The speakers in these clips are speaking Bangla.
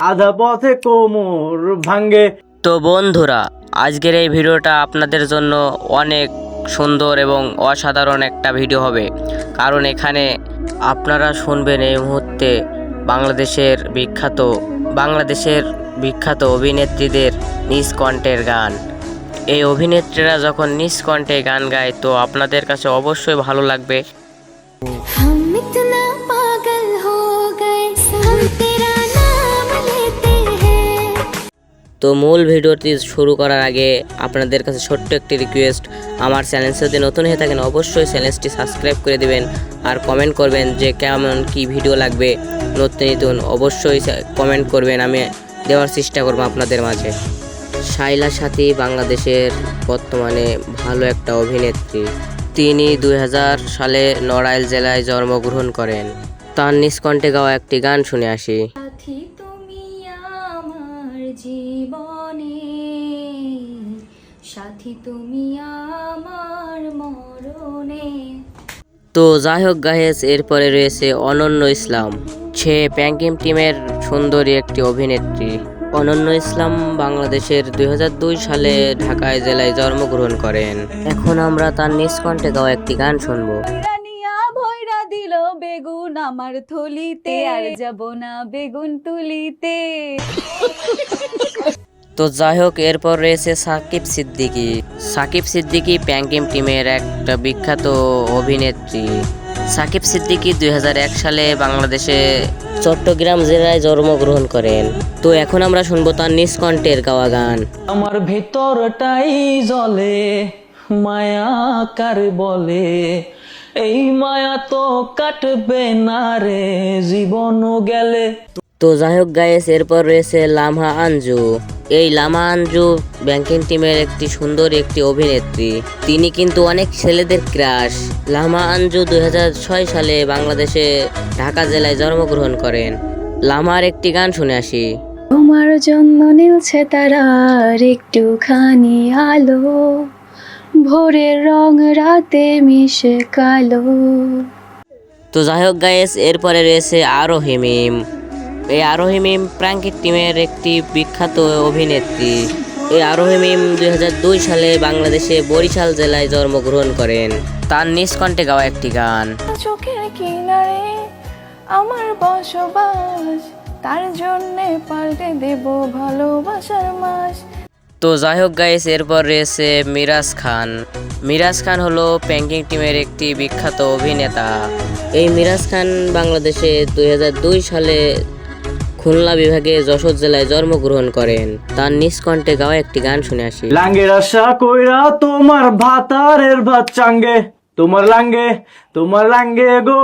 আধা পথে কোমর ভাঙ্গে। তো বন্ধুরা, আজকের এই ভিডিওটা আপনাদের জন্য অনেক সুন্দর এবং অসাধারণ একটা ভিডিও হবে, কারণ এখানে আপনারা শুনবেন এই মুহূর্তে বাংলাদেশের বিখ্যাত অভিনেত্রীদের নিজ কণ্ঠের গান। এই অভিনেত্রীরা যখন নিজ কণ্ঠে গান গায় তো আপনাদের কাছে অবশ্যই ভালো লাগবে। हम इतना पागल हो गए, हम तेरा नाम लेते हैं। তো মূল ভিডিওটি শুরু করার আগে আপনাদের কাছে ছোট্ট একটি রিকোয়েস্ট, আমার চ্যানেল যদি নতুন হয়ে থাকেন অবশ্যই চ্যানেলটি সাবস্ক্রাইব করে দিবেন আর কমেন্ট করবেন যে কেমন কি ভিডিও লাগবে নতুন অবশ্যই কমেন্ট করবেন, আমি দেওয়ার চেষ্টা করব আপনাদের মাঝে। শাইলা সাথী বাংলাদেশের বর্তমানে ভালো একটা অভিনেত্রী। তিনি 2000 সালে নড়াইল জেলায় জন্মগ্রহণ করেন। তার নিজ কণ্ঠে গাওয়া একটি গান শুনে আসি। সাথী তুমি আমার জীবনে, সাথী তুমি আমার মরণে। তো যাই হোক গাইস, এরপরে রয়েছে অনন্য ইসলাম। সে প্যাঙ্কিম টিমের সুন্দরী একটি অভিনেত্রী। অনন্য ইসলাম বাংলাদেশের 2002 সালে ঢাকায় জেলায় জন্মগ্রহণ করেন। এখন আমরা তার নিজ কণ্ঠে গাওয়া একটি গান শুনবো। রানিয়া ভয়রা দিল বেগুন আমার থলিতে, আর যাব না বেগুন তুলিতে। তো যাই হোক, এরপর রয়েছে সাকিব সিদ্দিকী প্যাঙ্কিম টিমের একটা বিখ্যাত অভিনেত্রী। সাকিব সিদ্দিকী 2001 সালে বাংলাদেশে চট্টগ্রাম জেলায় জন্মগ্রহণ করেন। তো এখন আমরা শুনবো তার নিজ কণ্ঠের গাওয়া গান। আমার ভেতরটাই জ্বলে, মায়া কার বলে, এই মায়া তো কাটবে না রে জীবন গেলে। তো যাই হোক গাইস, এরপর রয়েছে লামহা আঞ্জু। এই লামহা আঞ্জু ব্যাংকিং টিমের একটি সুন্দর একটি অভিনেত্রী। তিনি কিন্তু অনেক ছেলেদের ক্রাশ। লামহা আঞ্জু 2006 সালে বাংলাদেশে ঢাকা জেলায় জন্মগ্রহণ করেন। লামহার একটি গান শুনে আসি। তোমার জন্য নীলছে তারার একটুখানি আলো, ভোরের রং রাতে মিশে কালো। তো যাই হোক গাইস, এরপরে রয়েছে আরোহী মিম। এই আরোহী মিম প্রাঙ্কিক টিমের একটি বিখ্যাত অভিনেত্রী। এই আরোহী মিম 2002 সালে বাংলাদেশে বরিশাল জেলায় জন্মগ্রহণ করেন। তার নিজ কণ্ঠে গাওয়া একটি গান। চোখের কিনারে আমার বসবাস, তার জন্যে পাল্টে দেব ভালোবাসার মাস। তো যাই হোক গাইস, এরপর রয়েছে মিরাজ খান হলো প্যাঙ্কিং টিমের একটি বিখ্যাত অভিনেতা। এই মিরাজ খান বাংলাদেশে 2002 সালে খুলনা বিভাগে যশোর জেলায় জন্মগ্রহণ করেন। তার নিজ কণ্ঠে গাওয়া একটি গান শুনে আসি। লাঙ্গের আশা কইরা তোমার ভাতারের ভাত চাঙ্গে, তোমার লাঙ্গে গো।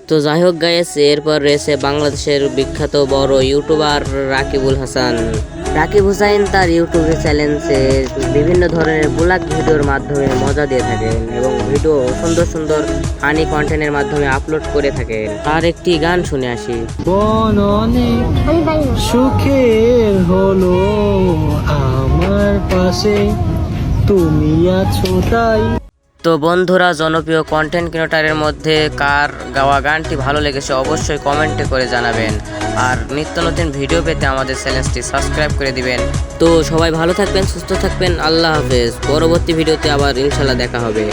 তো যাই হোক গাইস, এরপর রয়েছে বাংলাদেশের বিখ্যাত বড় ইউটিউবার রাকিবুল হাসান। রাকিব হুসাইন তার ইউটিউব চ্যানেলে বিভিন্ন ধরনের ব্লগ ভিডিওর মাধ্যমে মজা দিয়ে থাকেন এবং ভিডিও সুন্দর সুন্দর ফানি কন্টেন্টের মাধ্যমে আপলোড করে থাকেন। তার একটি গান শুনে আসি। বন অনেক সুখের হলো আমার পাশে, তুমি আছো তাই। তো বন্ধুরা, জনপ্রিয় কন্টেন্ট ক্রিয়েটরের মধ্যে কার গাওয়া গানটি ভালো লেগেছে অবশ্যই কমেন্টে করে জানাবেন। আর নিত্য নতুন ভিডিও পেতে আমাদের চ্যানেলটি সাবস্ক্রাইব করে দিবেন। তো সবাই ভালো থাকবেন, সুস্থ থাকবেন, আল্লাহ হাফেজ। পরবর্তী ভিডিওতে আবার ইনশাল্লাহ দেখা হবে।